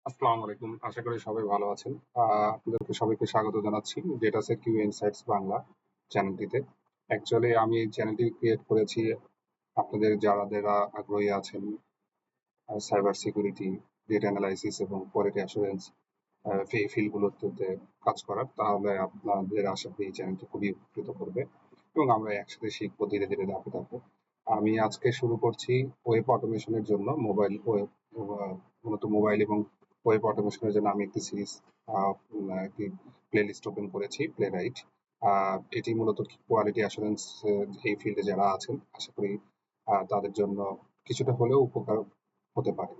আসসালামু আলাইকুম। আশা করি সবাই ভালো আছেন। আপনাদেরকে সবাইকে স্বাগত জানাচ্ছি ডেটাসেট কিউ ইনসাইটস বাংলা চ্যানেলটিতে। অ্যাকচুয়ালি আমি এই চ্যানেলটি ক্রিয়েট করেছি আপনাদের যারা আগ্রহী আছেন সাইবার সিকিউরিটি, ডেটা অ্যানালাইসিস এবং কোয়ালিটি অ্যাসুরেন্স এই ফিল্ডগুলোতে কাজ করার। তাহলে আপনাদের আশা করি এই চ্যানেলটি খুবই উপকৃত করবে এবং আমরা একসাথে শিখবো ধীরে ধীরে ধাপে ধাপে। আমি আজকে শুরু করছি ওয়েব অটোমেশনের জন্য মূলত মোবাইল এবং ওয়েব অটোমেশনের জন্য আমি একটি সিরিজ একটি প্লেলিস্ট ওপেন করেছি প্লেরাইট। এটি মূলত কোয়ালিটি অ্যাসুরেন্স এই ফিল্ডে যারা আছেন আশা করি তাদের জন্য কিছুটা হলেও উপকার হতে পারে।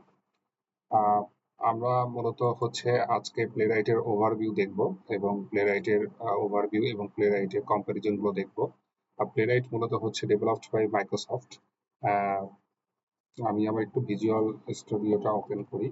আহ, আমরা মূলত হচ্ছে আজকে প্লেরাইটের ওভারভিউ দেখব এবং প্লেরাইটের ওভারভিউ এবং প্লেরাইটের কম্পারিজন গুলো দেখবো। প্লেরাইট মূলত হচ্ছে ডেভেলপড বাই মাইক্রোসফট। আমি আমার একটু ভিজুয়াল স্টুডিওটা ওপেন করি।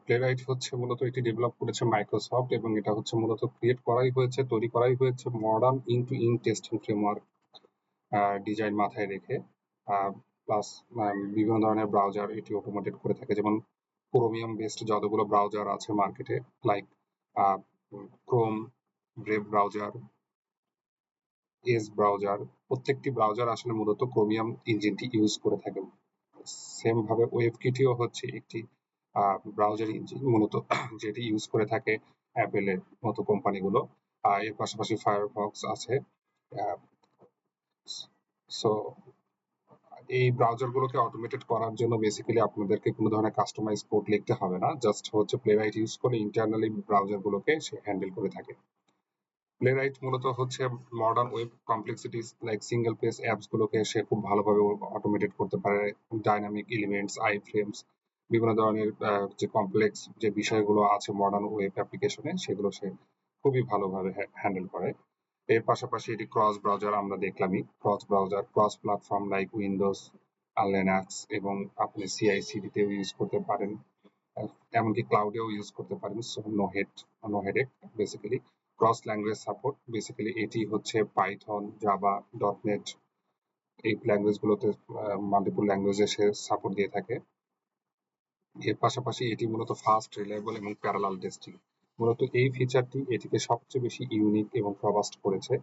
প্লেরাইট হচ্ছে মূলত এটি ডেভেলপ করেছে মাইক্রোসফট এবং এটা হচ্ছে মূলত তৈরি করাই হয়েছে modern end to end testing framework design মাথায় রেখে। প্লাস বিভিন্ন ধরনের ব্রাউজার এটি অটোমেটেড করে থাকে, যেমন ক্রোমিয়াম বেসড যতগুলো ব্রাউজার আছে মার্কেটে, like Chrome, Brave browser, Edge browser, প্রত্যেকটি ব্রাউজার আসলে মূলত ক্রোমিয়াম ইঞ্জিনটি ইউজ করে থাকে। সেম ভাবে ওয়েবকিটও হচ্ছে একটি ব্রাউজার ইঞ্জিন মূলত যেটি ইউজ করে থাকে অ্যাপেলের মতো কোম্পানিগুলো। এর পাশাপাশি ফায়ারফক্স আছে। সো এই ব্রাউজার গুলোকে অটোমেটেড করার জন্য বেসিক্যালি আপনাদেরকে কোনো ধরনের কাস্টমাইজ কোড লিখতে হবে না, জাস্ট হচ্ছে প্লেরাইট ইউজ করে ইন্টারনালি ব্রাউজার গুলোকে সে হ্যান্ডেল করে থাকে। প্লেরাইট মূলত হচ্ছে modern web complexities like single page apps গুলোকে সে খুব ভালোভাবে অটোমেটেড করতে পারে। ডাইনামিক এলিমেন্টস, আই ফ্রেমস, বিভিন্ন ধরনের যে কমপ্লেক্স যে বিষয়গুলো আছে মডার্ন ওয়েব অ্যাপ্লিকেশনে সেগুলো সে খুবই ভালোভাবে হ্যান্ডেল করে। এর পাশাপাশি এটি ক্রস ব্রাউজার, আমরা দেখলামই cross browser, cross platform like Windows আর লিনাক্স, এবং আপনি সিআই/সিডি তেও ইউজ করতে পারেন, এমনকি ক্লাউডেও ইউজ করতে পারেন। So no headache basically. Cross language support, basically এটি হচ্ছে পাইথন, জাভা, ডটনেট এই ল্যাঙ্গুয়েজ গুলোতে মাল্টিপল ল্যাঙ্গুয়েজে সে সাপোর্ট দিয়ে থাকে। এর পাশাপাশি এটি মূলত ফাস্ট, রিলায়েবল এবং প্যারালাল টেস্টিং। মূলত এই ফিচারটি এটিকে সবচেয়ে বেশি ইউনিক এবং রবাস্ট করেছে।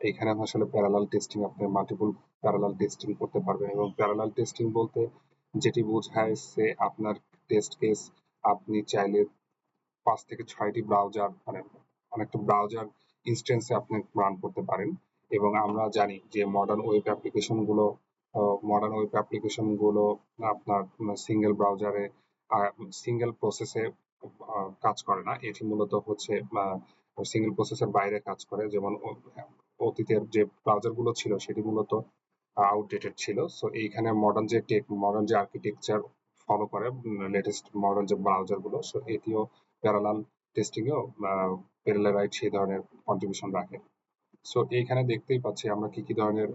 এইখানে আসলে প্যারালাল টেস্টিং, আপনি মাল্টিপল প্যারালাল টেস্টিং করতে পারবেন, এবং প্যারালাল টেস্টিং বলতে যেটি বোঝায় যে আপনার টেস্ট কেস আপনি চাইলে 5 থেকে 6টি ব্রাউজার, মানে অনেকটা ব্রাউজার ইনস্ট্যান্সে আপনি রান করতে পারেন। এবং আমরা জানি যে মডার্ন ওয়েব অ্যাপ্লিকেশন গুলো আপনার সিঙ্গেল ব্রাউজারে সিঙ্গেল প্রসেসে কাজ করে না। এটি মূলত হচ্ছে সিঙ্গেল প্রসেসের বাইরে কাজ করে। যেমন অতীতের যে ব্রাউজার গুলো ছিল সেটি মূলত আউটডেটেড ছিল। সো এইখানে মডার্ন যে আর্কিটেকচার ফলো করে লেটেস্ট মডার্ন যে ব্রাউজার গুলো, সো এটিও প্যারালাল টেস্টিং এও প্যারালারাইট সেই ধরনের কন্ট্রিবিউশন রাখে। সো এইখানে দেখতেই পাচ্ছি আমরা কি কি ধরনের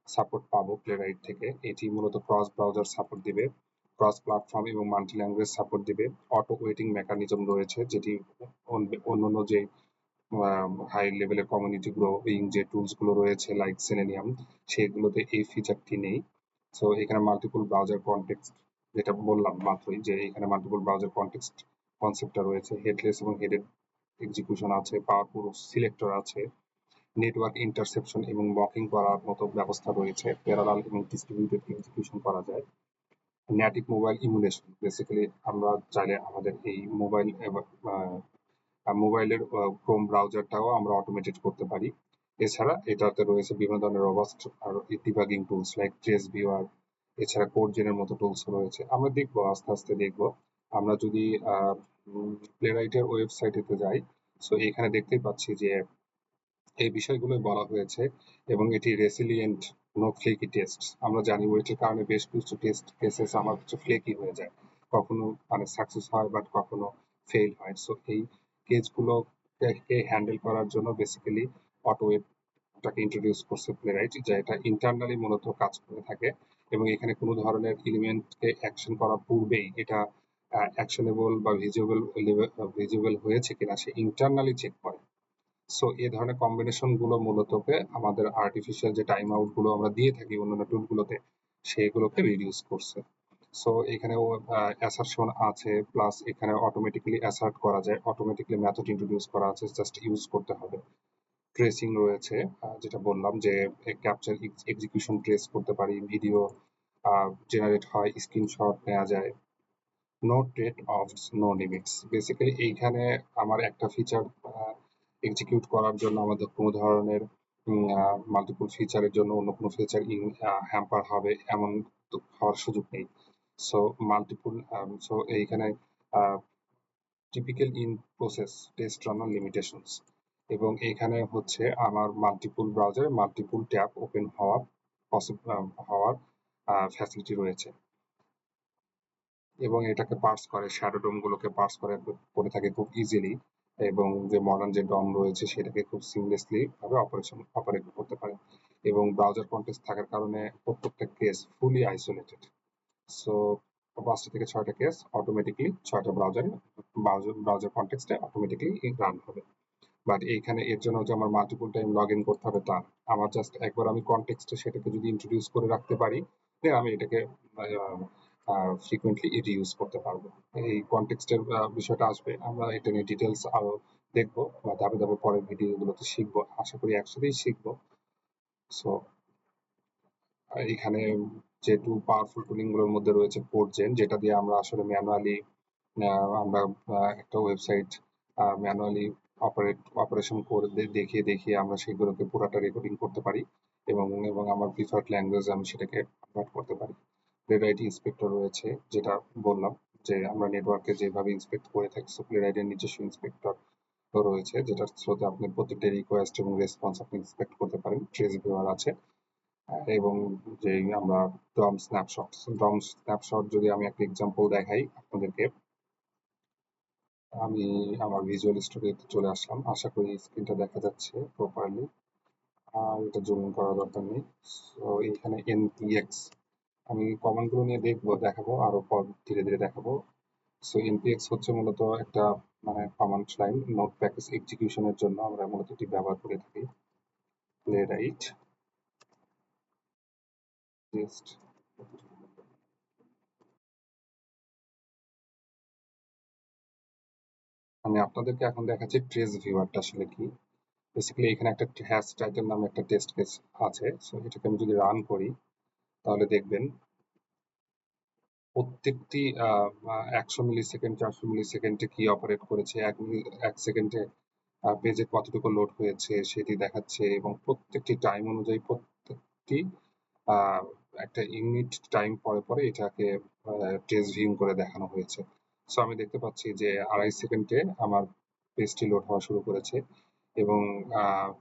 সাপোর্ট পাবো প্লেরাইট থেকে। এটি মূলত ক্রস ব্রাউজার সাপোর্ট দিবে, ক্রস প্ল্যাটফর্ম এবং মাল্টি ল্যাঙ্গুয়েজ সাপোর্ট দিবে। অটো ওয়েটিং মেকানিজম রয়েছে, যেটি অন্যান্য যে হাই লেভেলের কমিউনিটি গ্রোয়িং যে টুলস গুলো রয়েছে লাইক সেলেনিয়াম, সেগুলোতে এই ফিচারটি নেই। সো এখানে মাল্টিপল ব্রাউজার কনটেক্সট, যেটা বললাম মাত্রই যে এখানে মাল্টিপল ব্রাউজার কনটেক্সট কনসেপ্টটা রয়েছে। হেডলেস এবং হেডেড এক্সিকিউশন আছে, পাওয়ারফুল সিলেক্টর আছে, নেটওয়ার্ক ইন্টারসেপশন এবং মকিং করার মতো ব্যবস্থা রয়েছে। প্যারালাল এবং ডিস্ট্রিবিউটেড এক্সিকিউশন করা যায়। নেটিভ মোবাইল ইমুলেশন, বেসিক্যালি আমরা চাইলে আমাদের এই মোবাইলের ক্রোম ব্রাউজারটাও আমরা অটোমেটেড করতে পারি। এছাড়া এটাতে রয়েছে বিভিন্ন ধরনের রবাস্ট আর debugging tools like trace viewer, এছাড়া কোড জেনের মতো টুলস রয়েছে। আমরা দেখবো, আস্তে আস্তে দেখবো। আমরা যদি প্লেরাইটের ওয়েবসাইটেতে যাই, সো এখানে দেখতেই পাচ্ছি যে এই বিষয়গুলো বলা হয়েছে এবং এটি রেসিলিয়েন্ট, নো ফ্লেকি টেস্ট। আমরা জানি ওয়েটের কারণে বেশ কিছু টেস্ট কেসেস আমার হচ্ছে ফ্লেকি হয়ে যায়, কখনো মানে সাকসেস হয় বাট কখনো ফেল হয়। সো এই কেসগুলোকে হ্যান্ডেল করার জন্য বেসিক্যালি অটো ওয়েবটাকে ইন্ট্রোডিউস করছে প্লেরাইট, যা এটা ইন্টারনালি মূলত কাজ করে থাকে এবং এখানে কোনো ধরনের এলিমেন্টকে অ্যাকশন করার পূর্বেই এটা অ্যাকশনেবল বা ভিজিবল হয়েছে কিনা সে ইন্টারনালি চেক করে। সো এই ধরনের কম্বিনেশন গুলো মূলত আমাদের আর্টিফিশিয়াল যে টাইম আউট গুলো আমরা দিয়ে থাকি অন্যান্য টুল গুলোতে সেগুলোকে রিডিউস করছে। সো এখানেও অ্যাসারশন আছে, প্লাস এখানে অটোমেটিক্যালি অ্যাসার্ট করা যায়, অটোমেটিক্যালি মেথড ইন্ট্রোডিউস করা আছে, জাস্ট ইউজ করতে হবে। ট্রেসিং রয়েছে, যেটা বললাম যে ক্যাপচার এক্সিকিউশন ট্রেস করতে পারি, ভিডিও জেনারেট হয়, স্ক্রিনশট নেওয়া যায়, no trade offs no limits. Basically এইখানে আমার একটা ফিচার এক্সিকিউট করার জন্য আমাদের কোনো ধরনের মাল্টিপল ফিচারের জন্য অন্য কোনো ফিচার হ্যাম্পার হবে এমন হওয়ার সুযোগ নেই। সো মাল্টিপল সো এইখানে typical in process test runner limitations, এবং এখানে হচ্ছে আমার মাল্টিপল ব্রাউজারে মাল্টিপল ট্যাব ওপেন হওয়ার ফ্যাসিলিটি রয়েছে, এবং এটাকে পার্স করে, শ্যাডো ডোম গুলোকে পার্স করে থাকে খুব ইজিলি, এবং যে মডার্ন যে ডম রয়েছে সেটাকে খুব সিমলেসলি ভাবে অপারেট করতে পারে, এবং ব্রাউজার কন্টেক্সট থাকার কারণে প্রত্যেকটা কেস ফুলি আইসোলেটেড। সো 5টা থেকে 6টা কেস অটোমেটিক্যালি 6টা ব্রাউজার কন্টেক্সটে অটোমেটিক্যালি রান হবে। বাট এইখানে এর জন্য যে আমার মাল্টিপল টাইম লগ ইন করতে হবে তা না। আমার জাস্ট একবার আমি কনটেক্সটে সেটাকে যদি ইন্ট্রোডিউস করে রাখতে পারি, দেন আমি এটাকে ফ্রিকুয়েন্টলি এটি ইউজ করতে পারবো। এই কনটেক্সটের বিষয়টা আসবে, আমরা এটা নিয়ে ডিটেলস আরো দেখবো বা ধাপে ধাপে পরের ভিডিওগুলোতে শিখবো, আশা করি একসাথেই শিখবো। সো এখানে যে টু পাওয়ারফুল টুলিং গুলোর মধ্যে রয়েছে কোডজেন, যেটা দিয়ে আমরা আসলে ম্যানুয়ালি আমরা একটা ওয়েবসাইট ম্যানুয়ালি অপারেশন করে দেখিয়ে দেখিয়ে আমরা সেগুলোকে পুরাটা রেকর্ডিং করতে পারি, এবং এবং আমার প্রিফার্ড ল্যাঙ্গুয়েজ আমি সেটাকে কনভার্ট করতে পারি। প্লেরাইট ইন্সপেক্টর রয়েছে, যেটা বললাম যে আমরা নেটওয়ার্কে যেভাবে ইন্সপেক্ট করে থাকি, সো প্লেরাইটের নিজস্ব ইন্সপেক্টর রয়েছে, যেটার থ্রুতে আপনি প্রত্যেকটা রিকোয়েস্ট এবং রেসপন্স আপনি ইন্সপেক্ট করতে পারেন। ট্রেস ভিউয়ার আছে, এবং যে আমরা ডম স্ন্যাপশট যদি আমি একটা এক্সাম্পল দেখাই আপনাদেরকে, আমি আমার ভিজুয়াল স্টুডিওতে চলে আসলাম, আশা করি স্ক্রিনটা দেখা যাচ্ছে প্রপারলি, আর এটা জুম করার দরকার নেই। সো এখানে npx আমি কমান্ড গুলো নিয়ে দেখাবো আরো পর ধীরে ধীরে দেখাবো। সো npx হচ্ছে মূলত একটা মানে কমান্ড লাইন নোট প্যাকেজ এক্সিকিউশনের জন্য আমরা মূলত এটি ব্যবহার করে থাকি। প্লেরাইট টেস্ট, আমি আপনাদেরকে এখন দেখাচ্ছি ট্রেস ভিউয়ারটা আসলে কি। বেসিক্যালি এখানে একটা হ্যাশ টাইটেল নামে একটা টেস্ট কেস আছে, সো এটাকে আমি যদি রান করি তাহলে দেখবেন প্রত্যেকটি 100 মিলি সেকেন্ড 400 মিলি সেকেন্ডে কি অপারেট করেছে, 1 সেকেন্ডে পেজে কতটুকু লোড হয়েছে সেটি দেখাচ্ছে, এবং প্রত্যেকটি টাইম অনুযায়ী প্রত্যেকটি আহ, একটা ইউনিট টাইম পরে পরে এটাকে টেস্ট ভিউ করে দেখানো হয়েছে। সো আমি দেখতে পাচ্ছি যে 2.5 সেকেন্ডে আমার পেজটি লোড হওয়া শুরু করেছে, এবং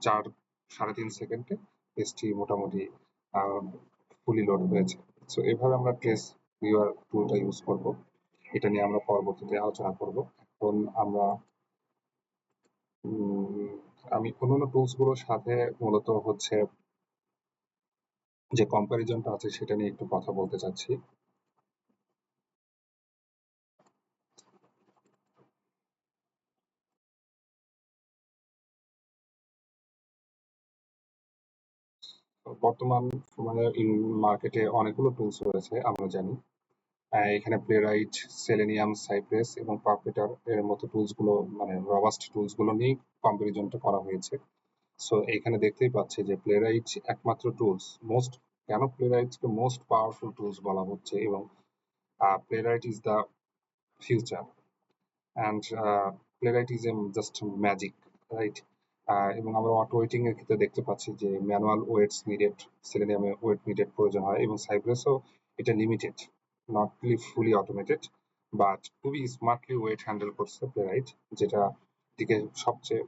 3.5 সেকেন্ডে পেজটি মোটামুটি ফুলি লোড হয়েছে। সো এইভাবে আমরা ট্রেস ভিউয়ার টুলটা ইউজ করব, এটা নিয়ে আমরা পরবর্তীতে আলোচনা করব। এখন আমরা আমি অন্যান্য টুলস গুলোর সাথে মূলত হচ্ছে যে কম্পারিজনটা আছে সেটা নিয়ে একটু কথা বলতে চাচ্ছি। বর্তমান সময়ে মার্কেটে অনেকগুলো টুলস রয়েছে আমরা জানি। এখানে প্লেরাইট, সেলেনিয়াম, সাইপ্রেস এবং পারপেটার এর মতো টুলস গুলো মানে রবাস্ট টুলস গুলো নিয়ে কম্পারিজনটা করা হয়েছে। সো এখানে দেখতেই পাচ্ছি যে প্লেরাইট একমাত্র টুলস, কেন প্লেরাইটকে মোস্ট পাওয়ারফুল টুলস বলা হচ্ছে, এবং Playwright is the future, and Playwright is just magic, right? এবং আমরা অটো ওয়েটিং এর ক্ষেত্রে দেখতে পাচ্ছি যে ম্যানুয়াল ওয়েটস নিডেড, সেলেনিয়ামে ওয়েট নিডেড প্রয়োজন হয়, এবং সাইপ্রেসও এটা limited, not fully automated, but খুবই স্মার্টলি ওয়েট হ্যান্ডেল করছে প্লেরাইট, যেটা দিকে সবচেয়ে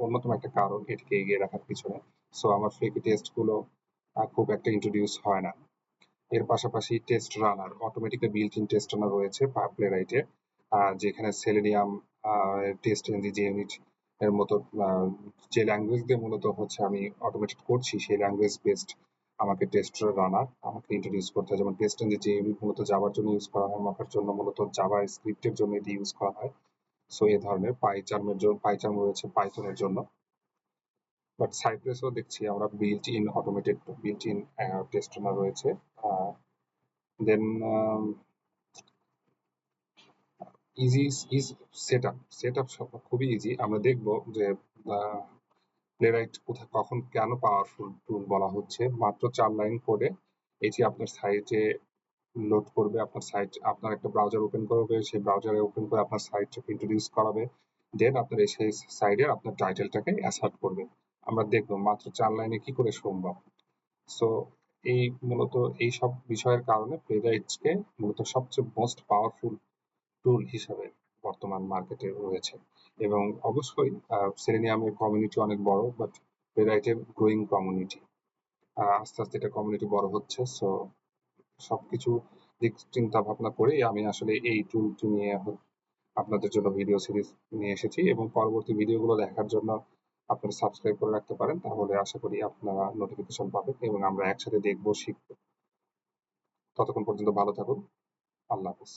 অন্যতম একটা কারণ এটিকে এগিয়ে রাখার পিছনে। সো আমার ফ্লেকি টেস্ট গুলো খুব একটা ইন্ট্রোডিউস হয় না। এর পাশাপাশি test runner, automatic built in test runner রয়েছে প্লেরাইটে, যেখানে সেলেনিয়াম টেস্ট এনজি যে ইউনিট এর মতো যে ল্যাঙ্গুয়েজ দিয়ে মূলত হচ্ছে আমি অটোমেটেড করছি সেই ল্যাঙ্গুয়েজ বেসড আমাকে টেস্ট রানার আমাকে ইন্ট্রোডিউস করতে হয়। যেমন টেস্ট এন্ড যে ইউনিট মূলত জাভার জন্য ইউজ করা হয়, মকার জন্য মূলত জাভা স্ক্রিপ্টের জন্য এটি ইউজ করা হয়। সো এ ধরনের পাইচার্ম রয়েছে পাইথনের জন্য। বাট সাইপ্রেসও দেখছি আমরা বিল্ট ইন টেস্ট রানার রয়েছে। দেন ইজি ইজ সেটআপ খুবই ইজি। আমরা দেখব যে প্লেরাইট কোথায় কখন কেন পাওয়ারফুল টুল বলা হচ্ছে। মাত্র 4 লাইন কোডে এটি আপনার সাইটে লোড করবে, আপনার সাইট আপনার একটা ব্রাউজার ওপেন করবে, সেই ব্রাউজারে ওপেন করে আপনার সাইটটাকে ইন্ট্রোডিউস করাবে। দেন আপনার সেই সাইডে আপনার টাইটেলটাকে অ্যাসার্ট করবে। আমরা দেখব মাত্র 4 লাইনে কি করে সম্ভব। সো এই মূলত এইসব বিষয়ের কারণে প্লেরাইটসকে মূলত সবচেয়ে মোস্ট পাওয়ারফুল টুল হিসাবে বর্তমান মার্কেটে রয়েছে। এবং অবশ্যই সেলেনিয়ামের কমিউনিটি অনেক বড়, বাট প্লেরাইটের গ্রোয়িং কমিউনিটি। আস্তে আস্তে এটা কমিউনিটি বড় হচ্ছে। সো সবকিছু দিক চিন্তা ভাবনা করে আমি আসলে এই টুলটি নিয়ে আপনাদের জন্য ভিডিও সিরিজ নিয়ে এসেছি, এবং পরবর্তী ভিডিওগুলো দেখার জন্য আপনারা সাবস্ক্রাইব করে রাখতে পারেন। তাহলে আশা করি আপনারা নোটিফিকেশন পাবেন এবং আমরা একসাথে দেখবো, শিখবো। ততক্ষণ পর্যন্ত ভালো থাকুন। আল্লাহ হাফেজ।